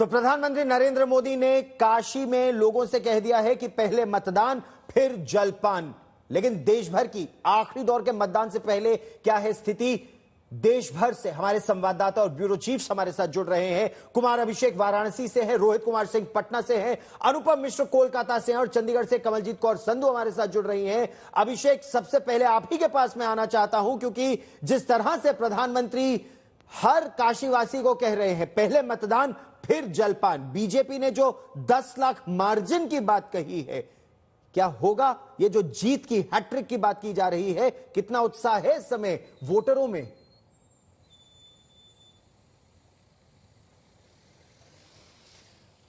तो प्रधानमंत्री नरेंद्र मोदी ने काशी में लोगों से कह दिया है कि पहले मतदान फिर जलपान। लेकिन देश भर की आखिरी दौर के मतदान से पहले क्या है स्थिति, देश भर से हमारे संवाददाता और ब्यूरो चीफ्स हमारे साथ जुड़ रहे हैं। कुमार अभिषेक वाराणसी से हैं, रोहित कुमार सिंह पटना से हैं, अनुपम मिश्र कोलकाता से हैं और चंडीगढ़ से कमलजीत कौर संधू हमारे साथ जुड़ रही हैं। अभिषेक, सबसे पहले आप ही के पास मैं आना चाहता हूं, क्योंकि जिस तरह से प्रधानमंत्री हर काशीवासी को कह रहे हैं पहले मतदान फिर जलपान, बीजेपी ने जो 10 लाख मार्जिन की बात कही है, क्या होगा? ये जो जीत की हैट्रिक की बात की जा रही है, कितना उत्साह है इस समय वोटरों में?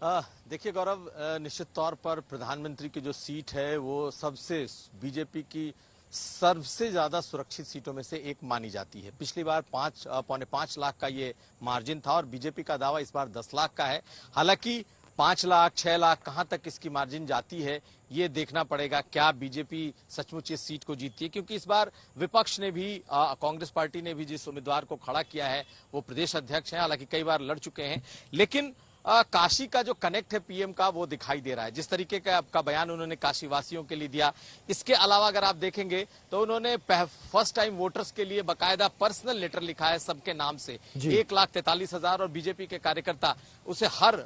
देखिए गौरव, निश्चित तौर पर प्रधानमंत्री की जो सीट है वो सबसे बीजेपी की सबसे ज्यादा सुरक्षित सीटों में से एक मानी जाती है। पिछली बार 5.5 लाख का ये मार्जिन था और बीजेपी का दावा इस बार 10 लाख का है। हालांकि 5 लाख 6 लाख कहां तक इसकी मार्जिन जाती है ये देखना पड़ेगा, क्या बीजेपी सचमुच इस सीट को जीतती है, क्योंकि इस बार विपक्ष ने भी कांग्रेस पार्टी ने भी जिस उम्मीदवार को खड़ा किया है वो प्रदेश अध्यक्ष हैं, हालांकि कई बार लड़ चुके हैं। लेकिन काशी का जो कनेक्ट है पीएम का वो दिखाई दे रहा है, जिस तरीके का आपका बयान उन्होंने काशी वासियों के लिए दिया। इसके अलावा अगर आप देखेंगे तो उन्होंने फर्स्ट टाइम वोटर्स के लिए बकायदा पर्सनल लेटर लिखा है सबके नाम से, 1,43,000 और बीजेपी के कार्यकर्ता उसे हर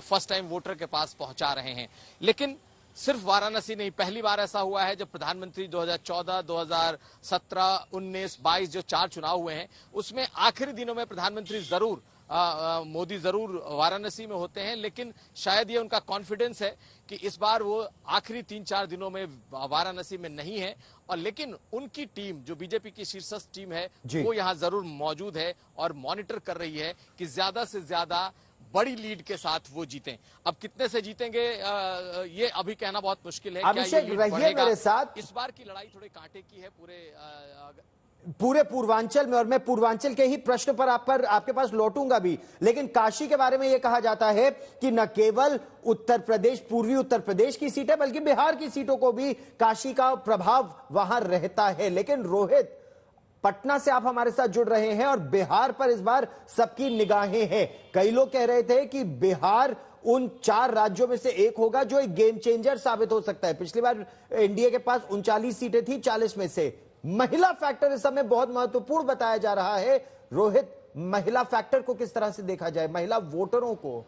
फर्स्ट टाइम वोटर के पास पहुंचा रहे हैं। लेकिन सिर्फ वाराणसी नहीं, पहली बार ऐसा हुआ है जब प्रधानमंत्री 2014, 2017, 19, 22 जो 4 चुनाव हुए हैं उसमें आखिरी दिनों में प्रधानमंत्री जरूर मोदी जरूर वाराणसी में होते हैं, लेकिन शायद ये उनका कॉन्फिडेंस है कि इस बार वो आखिरी 3-4 दिनों में वाराणसी में नहीं है, और लेकिन उनकी टीम जो बीजेपी की शीर्षस्थ टीम है वो यहाँ जरूर मौजूद है और मॉनिटर कर रही है कि ज्यादा से ज्यादा बड़ी लीड के साथ वो जीतें। अब कितने से जीतेंगे ये अभी कहना बहुत मुश्किल है। अभिषेक रहिए मेरे साथ, इस बार की लड़ाई थोड़े कांटे की है पूरे पूर्वांचल में, और मैं पूर्वांचल के ही प्रश्न पर आपके पास लौटूंगा भी। लेकिन काशी के बारे में यह कहा जाता है कि न केवल उत्तर प्रदेश, पूर्वी उत्तर प्रदेश की सीटें बल्कि बिहार की सीटों को भी काशी का प्रभाव वहां रहता है। लेकिन रोहित, पटना से आप हमारे साथ जुड़ रहे हैं और बिहार पर इस बार सबकी निगाहें हैं। कई लोग कह रहे थे कि बिहार उन 4 राज्यों में से एक होगा जो एक गेम चेंजर साबित हो सकता है। पिछली बार एनडीए के पास 39 सीटें थी 40 में से। महिला फैक्टर इस समय बहुत महत्वपूर्ण बताया जा रहा है। रोहित, महिला फैक्टर को किस तरह से देखा जाए, महिला वोटरों को?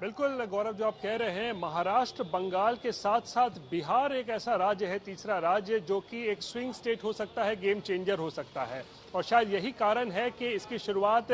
बिल्कुल गौरव, जो आप कह रहे हैं, महाराष्ट्र बंगाल के साथ साथ बिहार एक ऐसा राज्य है, तीसरा राज्य, जो कि एक स्विंग स्टेट हो सकता है, गेम चेंजर हो सकता है। और शायद यही कारण है कि इसकी शुरुआत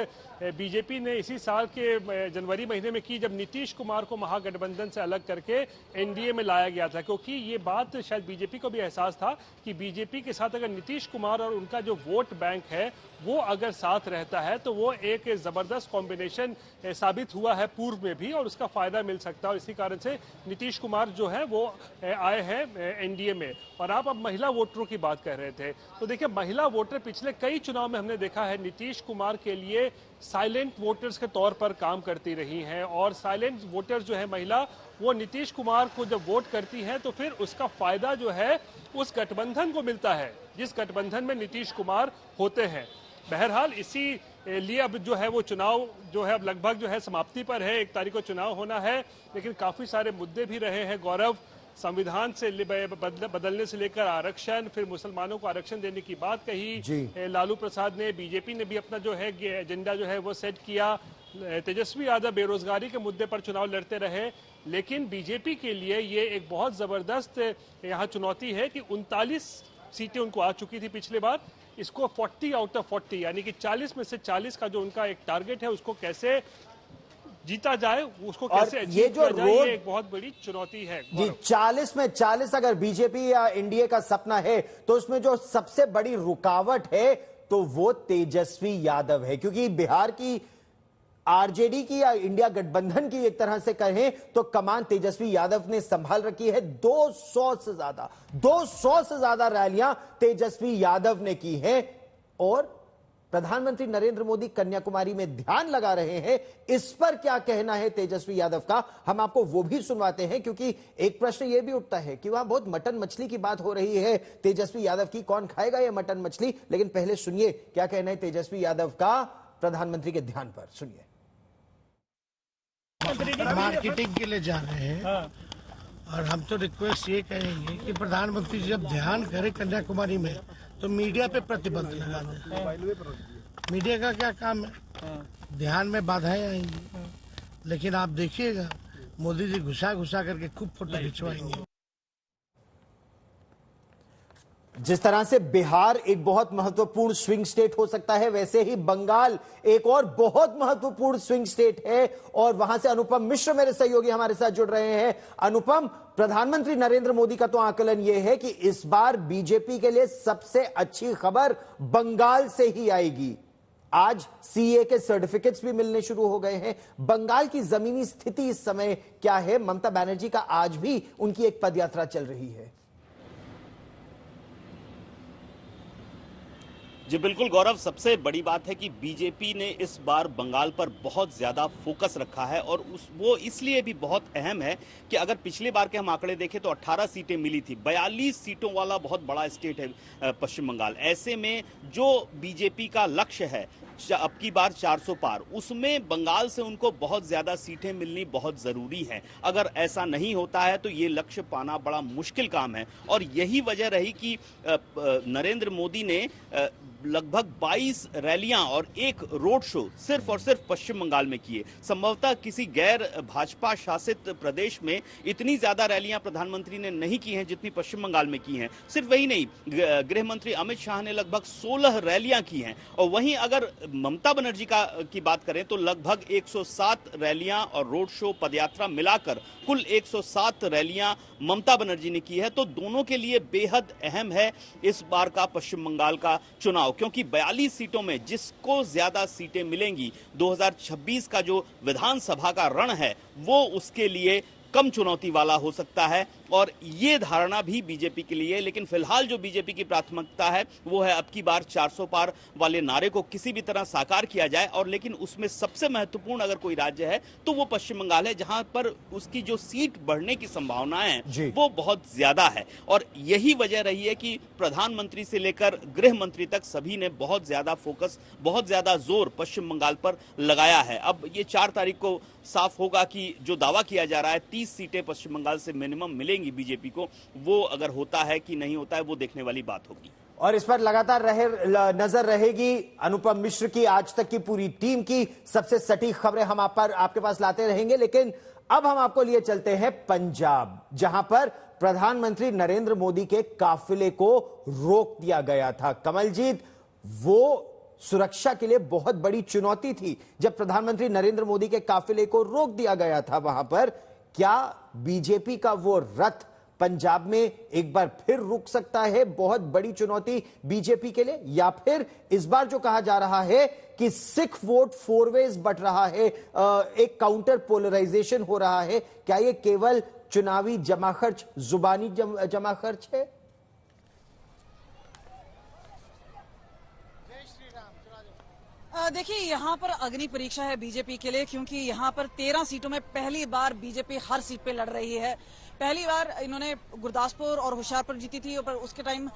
बीजेपी ने इसी साल के जनवरी महीने में की, जब नीतीश कुमार को महागठबंधन से अलग करके एनडीए में लाया गया था। क्योंकि ये बात शायद बीजेपी को भी एहसास था कि बीजेपी के साथ अगर नीतीश कुमार और उनका जो वोट बैंक है वो अगर साथ रहता है तो वो एक जबरदस्त कॉम्बिनेशन साबित हुआ है पूर्व में भी, और उसका फायदा मिल सकता है। और इसी कारण से नीतीश कुमार जो है वो आए हैं एनडीए में। और आप अब महिला वोटरों की बात कर रहे थे, तो देखिए महिला वोटर पिछले कई चुनाव में हमने देखा है नीतीश कुमार के लिए साइलेंट वोटर्स के तौर पर काम करती रही हैं। और साइलेंट वोटर्स जो है महिला, वो नीतीश कुमार को जब वोट करती हैं तो फिर उसका फायदा जो है उस गठबंधन को मिलता है जिस गठबंधन में नीतीश कुमार होते हैं। बहरहाल इसी लिए अब जो है वो चुनाव जो है अब लगभग जो है समाप्ति पर है। 1 तारीख को चुनाव होना है, लेकिन काफी सारे मुद्दे भी रहे हैं गौरव। संविधान से बदलने से लेकर आरक्षण, फिर मुसलमानों को आरक्षण देने की बात कही लालू प्रसाद ने, बीजेपी ने भी अपना जो है एजेंडा जो है वो सेट किया। तेजस्वी यादव बेरोजगारी के मुद्दे पर चुनाव लड़ते रहे। लेकिन बीजेपी के लिए ये एक बहुत जबरदस्त यहाँ चुनौती है कि 39 सीटें उनको आ चुकी थी पिछले बार, इसको 40 आउट ऑफ 40 यानी कि 40 में से 40 का जो उनका एक टारगेट है उसको कैसे जीता जाए, उसको कैसे ये जो किया जाए, ये एक बहुत बड़ी चुनौती है जी। 40 में 40 अगर बीजेपी या एनडीए का सपना है तो उसमें जो सबसे बड़ी रुकावट है तो वो तेजस्वी यादव है, क्योंकि बिहार की आरजेडी की या इंडिया गठबंधन की एक तरह से कहें तो कमान तेजस्वी यादव ने संभाल रखी है। 200 से ज्यादा रैलियां तेजस्वी यादव ने की हैं और प्रधानमंत्री नरेंद्र मोदी कन्याकुमारी में ध्यान लगा रहे हैं, इस पर क्या कहना है तेजस्वी यादव का, हम आपको वो भी सुनवाते हैं। क्योंकि एक प्रश्न यह भी उठता है कि वहां बहुत मटन मछली की बात हो रही है तेजस्वी यादव की, कौन खाएगा ये मटन मछली। लेकिन पहले सुनिए क्या कहना है तेजस्वी यादव का प्रधानमंत्री के ध्यान पर, सुनिए। मार्केटिंग के लिए जा रहे हैं और हम तो रिक्वेस्ट ये करेंगे कि प्रधानमंत्री जब ध्यान करे कन्याकुमारी में तो मीडिया पे प्रतिबंध लगा दें। मीडिया का क्या काम है, ध्यान में बाधाएं आएंगी, लेकिन आप देखिएगा मोदी जी घुसा घुसा करके खूब फोटो खिंचवाएंगे। जिस तरह से बिहार एक बहुत महत्वपूर्ण स्विंग स्टेट हो सकता है, वैसे ही बंगाल एक और बहुत महत्वपूर्ण स्विंग स्टेट है। और वहां से अनुपम मिश्र मेरे सहयोगी हमारे साथ जुड़ रहे हैं। अनुपम, प्रधानमंत्री नरेंद्र मोदी का तो आकलन यह है कि इस बार बीजेपी के लिए सबसे अच्छी खबर बंगाल से ही आएगी। आज सीए के सर्टिफिकेट्स भी मिलने शुरू हो गए हैं। बंगाल की जमीनी स्थिति इस समय क्या है? ममता बनर्जी का आज भी उनकी एक पदयात्रा चल रही है। जी बिल्कुल गौरव, सबसे बड़ी बात है कि बीजेपी ने इस बार बंगाल पर बहुत ज्यादा फोकस रखा है और वो इसलिए भी बहुत अहम है कि अगर पिछली बार के हम आंकड़े देखें तो 18 सीटें मिली थी, 42 सीटों वाला बहुत बड़ा स्टेट है पश्चिम बंगाल। ऐसे में जो बीजेपी का लक्ष्य है अब की बार 400 पार, उसमें बंगाल से उनको बहुत ज्यादा सीटें मिलनी बहुत जरूरी है। अगर ऐसा नहीं होता है तो ये लक्ष्य पाना बड़ा मुश्किल काम है और यही वजह रही कि नरेंद्र मोदी ने लगभग 22 रैलियां और एक रोड शो सिर्फ और सिर्फ पश्चिम बंगाल में किए। संभवतः किसी गैर भाजपा शासित प्रदेश में इतनी ज्यादा रैलियां प्रधानमंत्री ने नहीं की हैं जितनी पश्चिम बंगाल में की हैं। सिर्फ वही नहीं, गृह मंत्री अमित शाह ने लगभग 16 रैलियां की हैं और वहीं अगर ममता बनर्जी की बात करें तो लगभग 107 रैलियां और रोड शो पदयात्रा मिलाकर कुल 107 रैलियां ममता बनर्जी ने की है। तो दोनों के लिए बेहद अहम है इस बार का पश्चिम बंगाल का चुनाव, क्योंकि 42 सीटों में जिसको ज्यादा सीटें मिलेंगी 2026 का जो विधानसभा का रण है वो उसके लिए कम चुनौती वाला हो सकता है और ये धारणा भी बीजेपी के लिए। लेकिन फिलहाल जो बीजेपी की प्राथमिकता है वो है अब की बार 400 पार वाले नारे को किसी भी तरह साकार किया जाए। और लेकिन उसमें सबसे महत्वपूर्ण अगर कोई राज्य है तो वो पश्चिम बंगाल है, जहां पर उसकी जो सीट बढ़ने की संभावनाएं हैं वो बहुत ज्यादा है। और यही वजह रही है कि प्रधानमंत्री से लेकर गृह मंत्री तक सभी ने बहुत ज्यादा फोकस, बहुत ज्यादा जोर पश्चिम बंगाल पर लगाया है। अब ये 4 तारीख को साफ होगा कि जो दावा किया जा रहा है 30 सीटें पश्चिम बंगाल से मिनिमम मिलेंगी बीजेपी को, वो अगर होता है कि नहीं होता है वो देखने वाली बात होगी। और इस पर लगातार नजर रहेगी अनुपम मिश्र की, आज तक की पूरी टीम की। सबसे सटीक खबरें हम आपके पास लाते रहेंगे। लेकिन अब हम आपको लिए चलते हैं पंजाब, जहां पर प्रधानमंत्री नरेंद्र मोदी के काफिले को रोक दिया गया था। कमलजीत, वो सुरक्षा के लिए बहुत बड़ी चुनौती थी जब प्रधानमंत्री नरेंद्र मोदी के काफिले को रोक दिया गया था वहां पर। क्या बीजेपी का वो रथ पंजाब में एक बार फिर रुक सकता है? बहुत बड़ी चुनौती बीजेपी के लिए। या फिर इस बार जो कहा जा रहा है कि सिख वोट 4 वेज बट रहा है, एक काउंटर पोलराइजेशन हो रहा है, क्या ये केवल चुनावी जमाखर्च, जुबानी जमाखर्च है? देखिए, यहाँ पर अग्नि परीक्षा है बीजेपी के लिए, क्योंकि यहाँ पर 13 सीटों में पहली बार बीजेपी हर सीट पे लड़ रही है। पहली बार इन्होंने गुरदासपुर और होशियारपुर जीती थी, पर उसके टाइम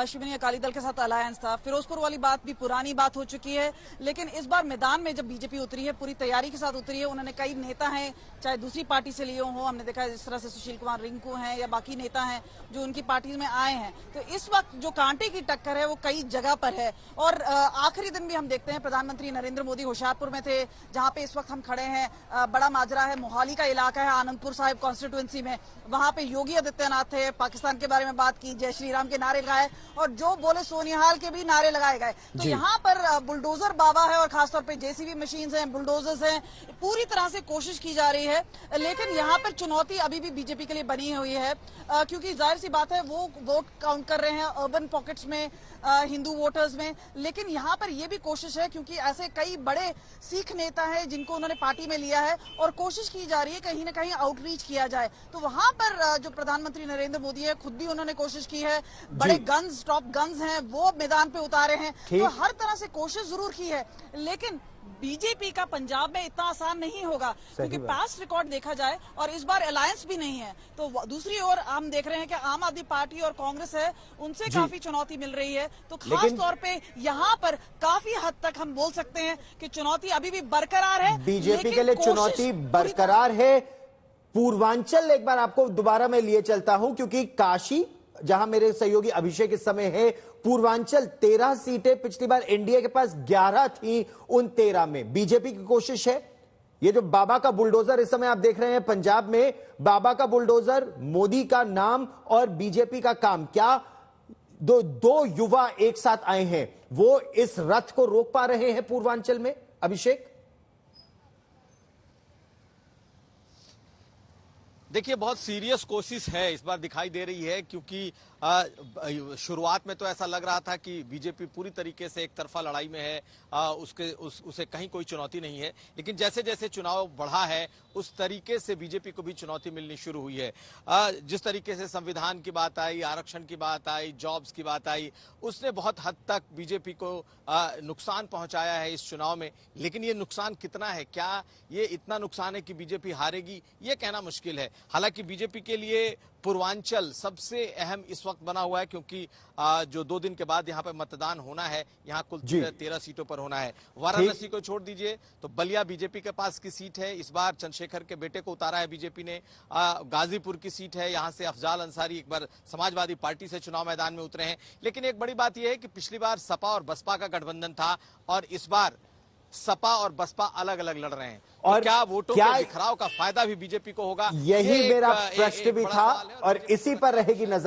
शिवनी अकाली दल के साथ अलायंस था। फिरोजपुर वाली बात भी पुरानी बात हो चुकी है। लेकिन इस बार मैदान में जब बीजेपी उतरी है, पूरी तैयारी के साथ उतरी है। उन्होंने कई नेता हैं, चाहे दूसरी पार्टी से लिए हो, हमने देखा है जिस तरह से सुशील कुमार रिंकू हैं या बाकी नेता हैं जो उनकी पार्टी में आए हैं। तो इस वक्त जो कांटे की टक्कर है वो कई जगह पर है। और आखिरी दिन भी हम देखते हैं प्रधानमंत्री नरेंद्र मोदी होशियारपुर में थे, जहां पे इस वक्त हम खड़े हैं। बड़ा माजरा है, मोहाली का इलाका है, आनंदपुर साहिब कॉन्स्टिट्यूएंसी में। वहां पे योगी आदित्यनाथ थे, पाकिस्तान के बारे में बात की, जय श्री राम के नारे लगाए और जो बोले सोनिहाल के भी नारे लगाए गए। तो यहाँ पर बुलडोजर बाबा है और खासतौर पे जेसीबी मशीन्स हैं, बुलडोजर्स हैं, पूरी तरह से कोशिश की जा रही है। लेकिन यहाँ पर चुनौती अभी भी बीजेपी के लिए बनी हुई है, क्योंकि जाहिर सी बात है वो वोट काउंट कर रहे हैं अर्बन पॉकेट्स में। हिंदू वोटर्स में। लेकिन यहाँ पर यह भी कोशिश है, क्योंकि ऐसे कई बड़े सिख नेता हैं जिनको उन्होंने पार्टी में लिया है, और कोशिश की जा रही है कहीं ना कहीं आउटरीच किया जाए। तो वहां पर जो प्रधानमंत्री नरेंद्र मोदी है, खुद भी उन्होंने कोशिश की है, बड़े गन्स, टॉप गन्स हैं वो मैदान पे उतारे हैं, तो हर तरह से कोशिश जरूर की है। लेकिन बीजेपी का पंजाब में इतना आसान नहीं होगा, क्योंकि पास्ट रिकॉर्ड देखा जाए और इस बार अलायंस भी नहीं है। तो दूसरी ओर हम देख रहे हैं कि आम आदमी पार्टी और कांग्रेस है, उनसे काफी चुनौती मिल रही है। तो खास तौर पे यहाँ पर काफी हद तक हम बोल सकते हैं कि चुनौती अभी भी बरकरार है। बीजेपी के लिए चुनौती बरकरार है। पूर्वांचल एक बार आपको दोबारा मैं लिए चलता हूं, क्योंकि काशी, जहां मेरे सहयोगी अभिषेक इस समय है, पूर्वांचल 13 सीटें, पिछली बार एनडीए के पास 11 थी, उन 13 में बीजेपी की कोशिश है। ये जो बाबा का बुलडोजर इस समय आप देख रहे हैं पंजाब में, बाबा का बुलडोजर, मोदी का नाम और बीजेपी का काम, क्या दो युवा एक साथ आए हैं, वो इस रथ को रोक पा रहे हैं पूर्वांचल में? अभिषेक, देखिए, बहुत सीरियस कोशिश है इस बार दिखाई दे रही है, क्योंकि शुरुआत में तो ऐसा लग रहा था कि बीजेपी पूरी तरीके से एक तरफा लड़ाई में है, उसे कहीं कोई चुनौती नहीं है। लेकिन जैसे जैसे चुनाव बढ़ा है, उस तरीके से बीजेपी को भी चुनौती मिलनी शुरू हुई है। जिस तरीके से संविधान की बात आई, आरक्षण की बात आई, जॉब्स की बात आई, उसने बहुत हद तक बीजेपी को नुकसान पहुंचाया है इस चुनाव में। लेकिन ये नुकसान कितना है, क्या ये इतना नुकसान है कि बीजेपी हारेगी, ये कहना मुश्किल है। हालांकि बीजेपी के लिए पूर्वांचल सबसे अहम इस वक्त बना हुआ है, क्योंकि जो 2 दिन के बाद यहाँ पे मतदान होना है, यहाँ कुल 13 सीटों पर होना है। वाराणसी को छोड़ दीजिए तो बलिया बीजेपी के पास की सीट है, इस बार चंद्रशेखर के बेटे को उतारा है बीजेपी ने। गाजीपुर की सीट है, यहाँ से अफजाल अंसारी एक बार समाजवादी पार्टी से चुनाव मैदान में उतरे हैं। लेकिन एक बड़ी बात यह है कि पिछली बार सपा और बसपा का गठबंधन था, और इस बार सपा और बसपा अलग अलग लड़ रहे हैं। और तो क्या वोटों के बिखराव का फायदा भी बीजेपी को होगा? यही मेरा प्रश्न भी था, और इसी पर रहेगी नजर।